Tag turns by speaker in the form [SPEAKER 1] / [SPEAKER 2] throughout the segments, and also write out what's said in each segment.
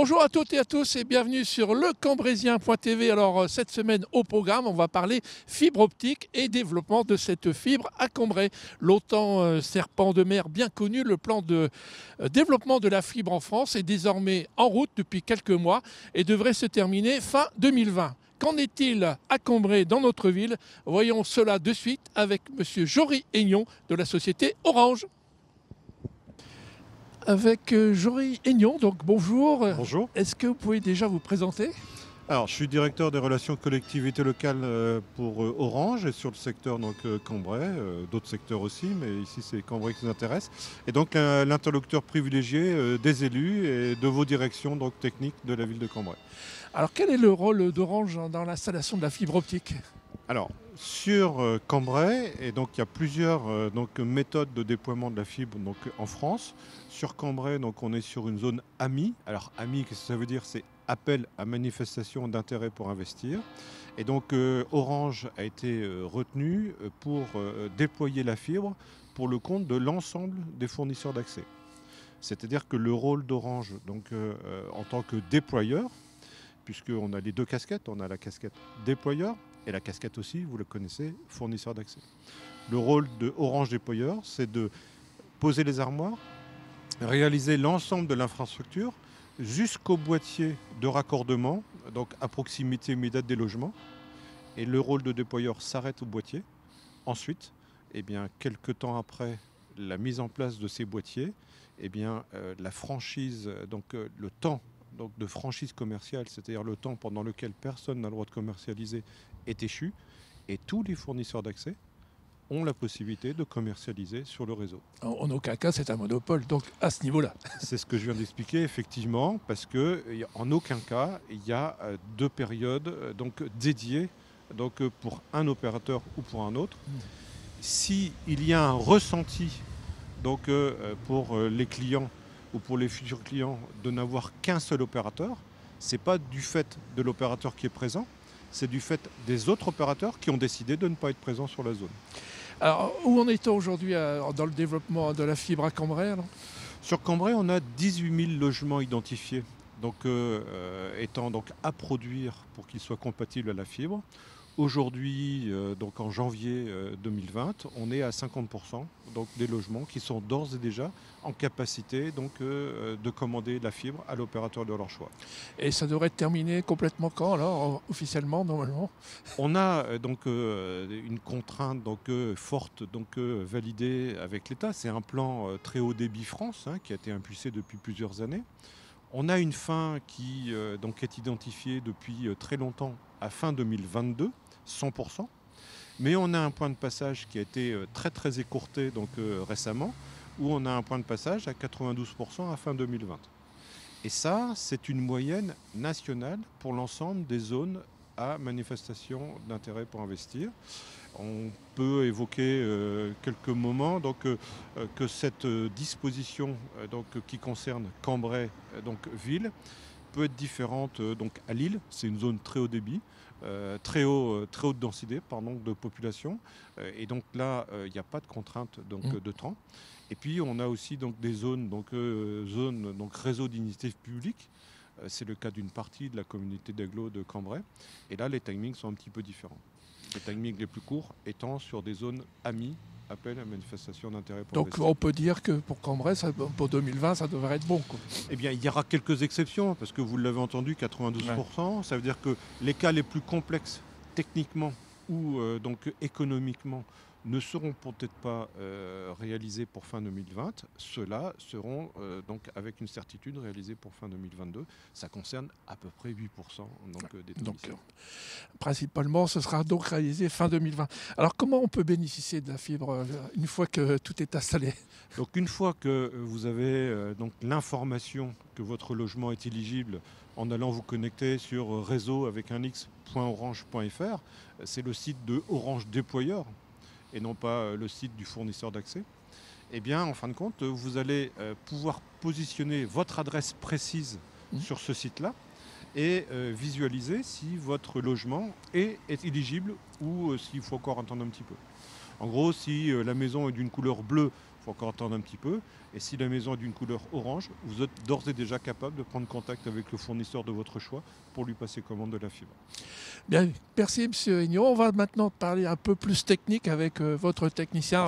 [SPEAKER 1] Bonjour à toutes et à tous et bienvenue sur lecambrézien.tv. Alors cette semaine au programme, on va parler fibre optique et développement de cette fibre à Cambrai. L'OTAN serpent de mer bien connu, le plan de développement de la fibre en France est désormais en route depuis quelques mois et devrait se terminer fin 2020. Qu'en est-il à Cambrai dans notre ville? Voyons cela de suite avec monsieur Jory Aignon de la société Orange. Avec Jory Aignon, donc bonjour.
[SPEAKER 2] Bonjour.
[SPEAKER 1] Est-ce que vous pouvez déjà vous présenter?
[SPEAKER 2] Alors, je suis directeur des relations collectivités locales pour Orange et sur le secteur Cambrai, d'autres secteurs aussi, mais ici c'est Cambrai qui nous intéresse. Et donc l'interlocuteur privilégié des élus et de vos directions techniques de la ville de Cambrai.
[SPEAKER 1] Alors quel est le rôle d'Orange dans l'installation de la fibre optique?
[SPEAKER 2] Alors, sur Cambrai, et donc il y a plusieurs méthodes de déploiement de la fibre en France. Sur Cambrai, on est sur une zone AMI. Alors AMI, qu'est-ce que ça veut dire? C'est appel à manifestation d'intérêt pour investir. Et donc Orange a été retenu pour déployer la fibre pour le compte de l'ensemble des fournisseurs d'accès. C'est-à-dire que le rôle d'Orange en tant que déployeur, puisqu'on a les deux casquettes, on a la casquette déployeur et la casquette aussi, vous le connaissez, fournisseur d'accès. Le rôle de Orange déployeur, c'est de poser les armoires, réaliser l'ensemble de l'infrastructure jusqu'au boîtier de raccordement, donc à proximité immédiate des logements. Et le rôle de déployeur s'arrête au boîtier. Ensuite, quelques temps après la mise en place de ces boîtiers, la franchise, le temps de franchise commerciale, c'est-à-dire le temps pendant lequel personne n'a le droit de commercialiser, est échu. Et tous les fournisseurs d'accès ont la possibilité de commercialiser sur le réseau.
[SPEAKER 1] En aucun cas, c'est un monopole, donc à ce niveau-là.
[SPEAKER 2] C'est ce que je viens d'expliquer, effectivement, parce qu'en aucun cas, il y a deux périodes dédiées pour un opérateur ou pour un autre. S'il y a un ressenti pour les clients ou pour les futurs clients de n'avoir qu'un seul opérateur, ce n'est pas du fait de l'opérateur qui est présent, c'est du fait des autres opérateurs qui ont décidé de ne pas être présents sur la zone.
[SPEAKER 1] Alors, où en est-on aujourd'hui dans le développement de la fibre à Cambrai alors?
[SPEAKER 2] Sur Cambrai, on a 18 000 logements identifiés, étant à produire pour qu'ils soient compatibles à la fibre. Aujourd'hui, en janvier 2020, on est à 50% des logements qui sont d'ores et déjà en capacité de commander la fibre à l'opérateur de leur choix.
[SPEAKER 1] Et ça devrait être terminé complètement quand alors, officiellement, normalement?
[SPEAKER 2] On a une contrainte forte validée avec l'État. C'est un plan très haut débit France qui a été impulsé depuis plusieurs années. On a une fin qui est identifiée depuis très longtemps à fin 2022, 100%. Mais on a un point de passage qui a été très très écourté récemment, où on a un point de passage à 92% à fin 2020. Et ça, c'est une moyenne nationale pour l'ensemble des zones à manifestation d'intérêt pour investir. On peut évoquer quelques moments que cette disposition qui concerne Cambrai ville peut être différente à Lille. C'est une zone très haut débit, très haute densité de population. Et donc là, il n'y a pas de contrainte de temps. Et puis on a aussi des zones, réseau d'initiative publique. C'est le cas d'une partie de la communauté d'agglo de Cambrai. Et là, les timings sont un petit peu différents. Les timings les plus courts étant sur des zones AMI, appel à manifestation d'intérêt pour investir.
[SPEAKER 1] Donc on peut dire que pour Cambrai, pour 2020, ça devrait être bon, quoi.
[SPEAKER 2] Il y aura quelques exceptions, parce que vous l'avez entendu, 92%. Ouais. Ça veut dire que les cas les plus complexes techniquement ou économiquement ne seront peut-être pas réalisés pour fin 2020. Ceux-là seront avec une certitude réalisés pour fin 2022. Ça concerne à peu près 8% des domiciles.
[SPEAKER 1] Principalement, ce sera donc réalisé fin 2020. Alors comment on peut bénéficier de la fibre une fois que tout est installé?
[SPEAKER 2] Donc une fois que vous avez l'information que votre logement est éligible en allant vous connecter sur réseau avec un x.orange.fr, c'est le site de Orange Déployeur et non pas le site du fournisseur d'accès. En fin de compte, vous allez pouvoir positionner votre adresse précise sur ce site-là et visualiser si votre logement est éligible ou s'il faut encore attendre un petit peu. En gros, si la maison est d'une couleur bleue, Il faut encore attendre un petit peu. Et si la maison est d'une couleur orange, vous êtes d'ores et déjà capable de prendre contact avec le fournisseur de votre choix pour lui passer commande de la fibre.
[SPEAKER 1] Bien, merci M. Aignan. On va maintenant parler un peu plus technique avec votre technicien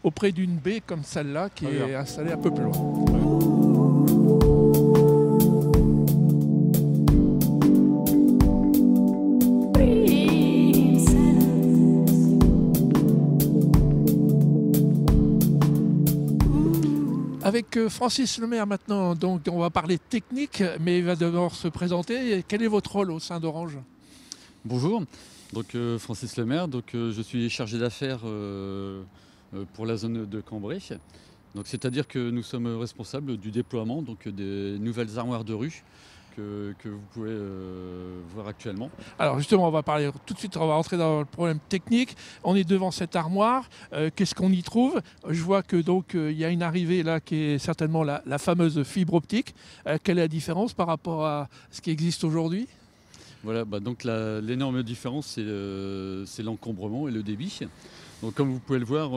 [SPEAKER 1] auprès d'une baie comme celle-là qui est installée un peu plus loin. Avec Francis Lemaire maintenant, donc on va parler technique, mais il va d'abord se présenter. Quel est votre rôle au sein d'Orange ?
[SPEAKER 3] Bonjour, donc Francis Lemaire, je suis chargé d'affaires pour la zone de Cambrai. C'est-à-dire que nous sommes responsables du déploiement des nouvelles armoires de rue que vous pouvez voir actuellement.
[SPEAKER 1] Alors justement, on va parler tout de suite, on va rentrer dans le problème technique. On est devant cette armoire, qu'est-ce qu'on y trouve ? Je vois que il y a une arrivée là qui est certainement la fameuse fibre optique. Quelle est la différence par rapport à ce qui existe aujourd'hui ?
[SPEAKER 3] Voilà, l'énorme différence c'est l'encombrement et le débit. Donc comme vous pouvez le voir,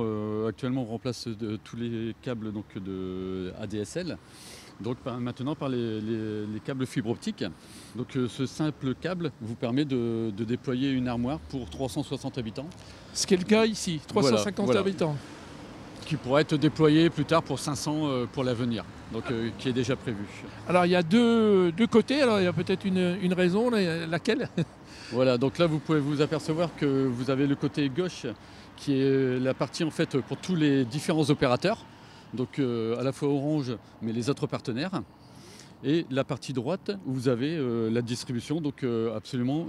[SPEAKER 3] actuellement on remplace tous les câbles de ADSL. Donc maintenant par les câbles fibre optique. Donc ce simple câble vous permet de déployer une armoire pour 360 habitants.
[SPEAKER 1] Ce qui est le cas ici, 350 habitants.
[SPEAKER 3] Qui pourra être déployé plus tard pour 500 pour l'avenir, qui est déjà prévu.
[SPEAKER 1] Alors il y a deux côtés, alors il y a peut-être une raison, laquelle ?
[SPEAKER 3] Voilà, donc là vous pouvez vous apercevoir que vous avez le côté gauche qui est la partie en fait pour tous les différents opérateurs. Donc à la fois Orange, mais les autres partenaires. Et la partie droite, où vous avez la distribution, absolument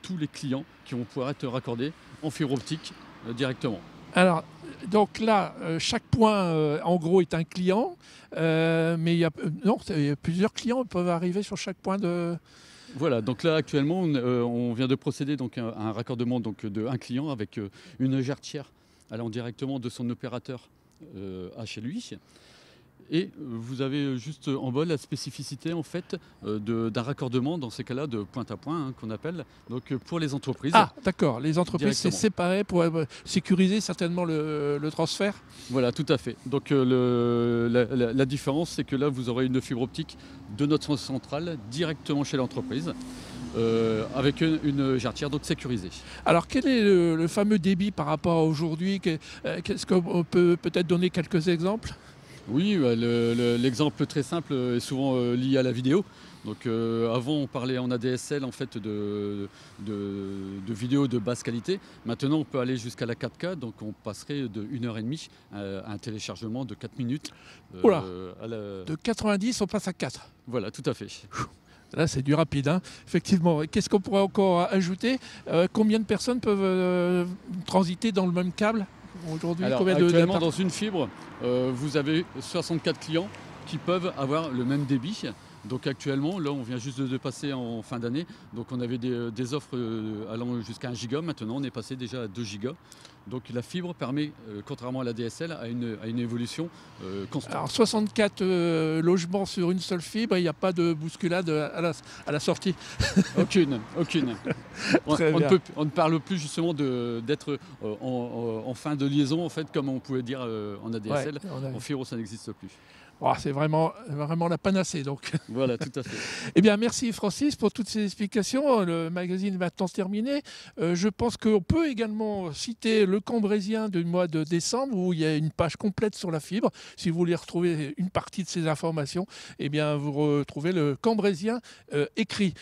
[SPEAKER 3] tous les clients qui vont pouvoir être raccordés en fibre optique directement.
[SPEAKER 1] Alors, donc là, chaque point, en gros, est un client, mais il y a plusieurs clients qui peuvent arriver sur chaque point de...
[SPEAKER 3] Voilà, donc là actuellement, on vient de procéder à un raccordement d'un client avec une jarretière allant directement de son opérateur à chez lui. Et vous avez juste en bas la spécificité en fait d'un raccordement dans ces cas-là de point à point qu'on appelle pour les entreprises.
[SPEAKER 1] Ah d'accord, les entreprises c'est séparé pour sécuriser certainement le transfert.
[SPEAKER 3] Voilà, tout à fait. Donc la différence c'est que là vous aurez une fibre optique de notre centrale directement chez l'entreprise. Avec une jarretière sécurisée.
[SPEAKER 1] Alors quel est le fameux débit par rapport à aujourd'hui ? Est-ce qu'on peut peut-être donner quelques exemples ?
[SPEAKER 3] Oui, l'exemple très simple est souvent lié à la vidéo. Donc avant on parlait en ADSL en fait de vidéos de basse qualité. Maintenant on peut aller jusqu'à la 4K, donc on passerait de 1h30 à un téléchargement de 4 minutes.
[SPEAKER 1] De 90 on passe à 4.
[SPEAKER 3] Voilà, tout à fait.
[SPEAKER 1] Là, c'est du rapide, hein. Effectivement. Qu'est-ce qu'on pourrait encore ajouter ? Combien de personnes peuvent transiter dans le même câble aujourd'hui ?
[SPEAKER 3] Actuellement, dans une fibre, vous avez 64 clients qui peuvent avoir le même débit. Donc actuellement, là, on vient juste de passer en fin d'année. Donc on avait des offres allant jusqu'à 1 giga. Maintenant, on est passé déjà à 2 gigas. Donc la fibre permet, contrairement à la DSL, à une évolution constante.
[SPEAKER 1] Alors 64 logements sur une seule fibre, il n'y a pas de bousculade à la sortie.
[SPEAKER 3] Aucune. On ne parle plus justement d'être en fin de liaison, en fait, comme on pouvait dire en ADSL. Ouais, en fibre, ça n'existe plus.
[SPEAKER 1] Oh, c'est vraiment la panacée. Donc.
[SPEAKER 3] Voilà, tout à fait.
[SPEAKER 1] Eh bien, merci Francis pour toutes ces explications. Le magazine va maintenant se terminer. Je pense qu'on peut également citer Le Cambraisien du mois de décembre où il y a une page complète sur la fibre. Si vous voulez retrouver une partie de ces informations, eh bien, vous retrouvez Le Cambraisien écrit.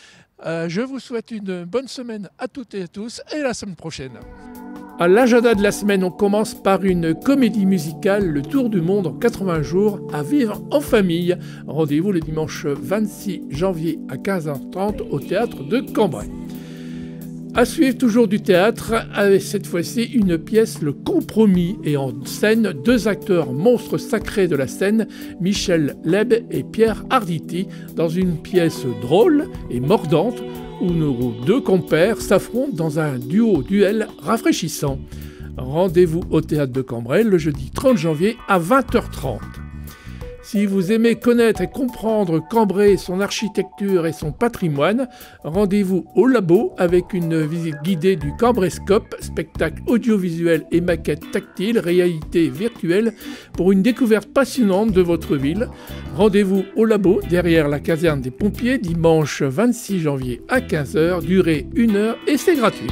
[SPEAKER 1] Je vous souhaite une bonne semaine à toutes et à tous et à la semaine prochaine. À l'agenda de la semaine, on commence par une comédie musicale, Le Tour du monde en 80 jours, à vivre en famille. Rendez-vous le dimanche 26 janvier à 15h30 au théâtre de Cambrai. À suivre toujours du théâtre, avec cette fois-ci une pièce Le Compromis et en scène 2 acteurs monstres sacrés de la scène, Michel Leb et Pierre Arditi, dans une pièce drôle et mordante où nos 2 compères s'affrontent dans un duel rafraîchissant. Rendez-vous au théâtre de Cambrai le jeudi 30 janvier à 20h30. Si vous aimez connaître et comprendre Cambrai, son architecture et son patrimoine, rendez-vous au labo avec une visite guidée du Cambraiscope, spectacle audiovisuel et maquette tactile, réalité virtuelle pour une découverte passionnante de votre ville. Rendez-vous au labo derrière la caserne des pompiers dimanche 26 janvier à 15h, durée 1 heure et c'est gratuit.